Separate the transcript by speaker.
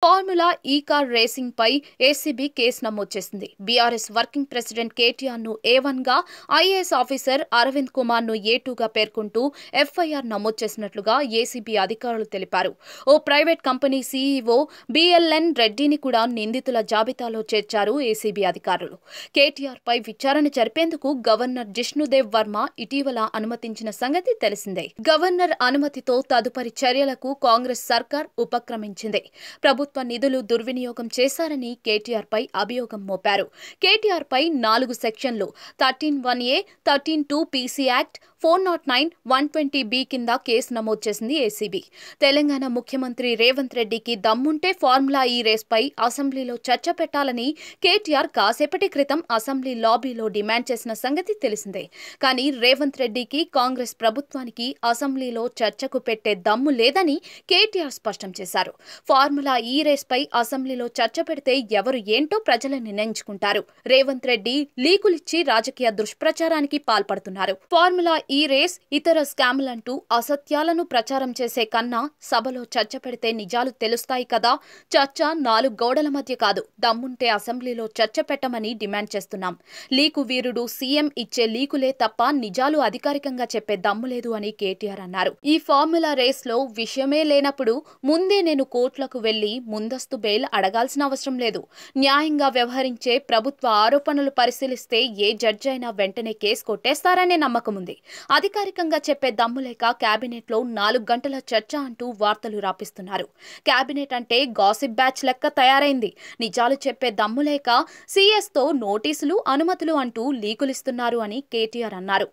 Speaker 1: Formula ఈ car racing పై ACB case నమోదు చేసింది. బీఆర్ఎస్ వర్కింగ్ ప్రెసిడెంట్ కేటీఆర్ ను A1 గా, ఐఏఎస్ ఆఫీసర్ అరవింద్ కుమార్ ను A2 గా పేర్కొంటూ ఎఫ్ఐఆర్ నమోదు చేసినట్లుగా ఏసీబీ అధికారులు తెలిపారు. ఓ ప్రైవేట్ కంపెనీ సీఈఓ బిఎల్ఎన్ రెడ్డిని కూడా నిందితుల జాబితాలో చేర్చారు ఏసీబీ అధికారులు. కేటీఆర్ పై విచారణ జరిపేందుకు గవర్నర్ జిష్ణుదేవ్ వర్మ ఇటీవల అనుమతించిన సంగతి తెలిసిందే. గవర్నర్ అనుమతితో తదుపరి చర్యలకు కాంగ్రెస్ సర్కార్ ఉపక్రమించింది. ప్రభుత్వ నిధులు దుర్వినియోగం చేశారని కేటీఆర్ పై అభియోగం మోపారు. కేటీఆర్ పై 4 సెక్షన్లు 13(1)A, 13(2) పీసీ యాక్ట్, 409, 120B కింద కేసు నమోదు చేసింది ఏసీబీ. తెలంగాణ ముఖ్యమంత్రి రేవంత్ రెడ్డికి దమ్ముంటే ఫార్ములా ఈ రేస్ పై అసెంబ్లీలో చర్చ పెట్టాలని కేటీఆర్ కాసేపటి క్రితం అసెంబ్లీ లాబీలో డిమాండ్ చేసిన సంగతి తెలిసిందే. కానీ రేవంత్ రెడ్డికి, కాంగ్రెస్ ప్రభుత్వానికి అసెంబ్లీలో చర్చకు పెట్టే దమ్ము లేదని కేటీఆర్ స్పష్టం చేశారు. ఫార్ములా ఈ రేస్ పై అసెంబ్లీలో చర్చ పెడితే ఎవరు ఏంటో ప్రజలు నిర్ణయించుకుంటారు. రేవంత్ రెడ్డి లీకులిచ్చి రాజకీయ దుష్ప్రచారానికి పాల్పడుతున్నారు. ఫార్ములా ఈ రేస్ ఇతర స్కాములంటూ అసత్యాలను ప్రచారం చేసే కన్నా సభలో చర్చ పెడితే నిజాలు తెలుస్తాయి కదా. చర్చ 4 గోడల మధ్య కాదు, దమ్ముంటే అసెంబ్లీలో చర్చ పెట్టమని డిమాండ్ చేస్తున్నాం. లీకు వీరుడు సీఎం ఇచ్చే లీకులే తప్ప నిజాలు అధికారికంగా చెప్పే దమ్ము లేదు అని కేటీఆర్ అన్నారు. ఈ ఫార్ములా రేస్ లో విషయమే లేనప్పుడు ముందే నేను కోర్టులకు వెళ్లి ముందస్తు బెయిల్ అడగాల్సిన అవసరం లేదు. న్యాయంగా వ్యవహరించే ప్రభుత్వ ఆరోపణలు పరిశీలిస్తే ఏ జడ్జి అయినా వెంటనే కేసు కొట్టేస్తారనే నమ్మకం ఉంది. అధికారికంగా చెప్పే దమ్ము లేక కేబినెట్ లో 4 గంటల చర్చ అంటూ వార్తలు రాపిస్తున్నారు. కేబినెట్ అంటే గాసిప్ బ్యాచ్ లెక్క తయారైంది. నిజాలు చెప్పే దమ్ము లేక సీఎస్ తో నోటీసులు, అనుమతులు అంటూ లీకులిస్తున్నారు అని కేటీఆర్ అన్నారు.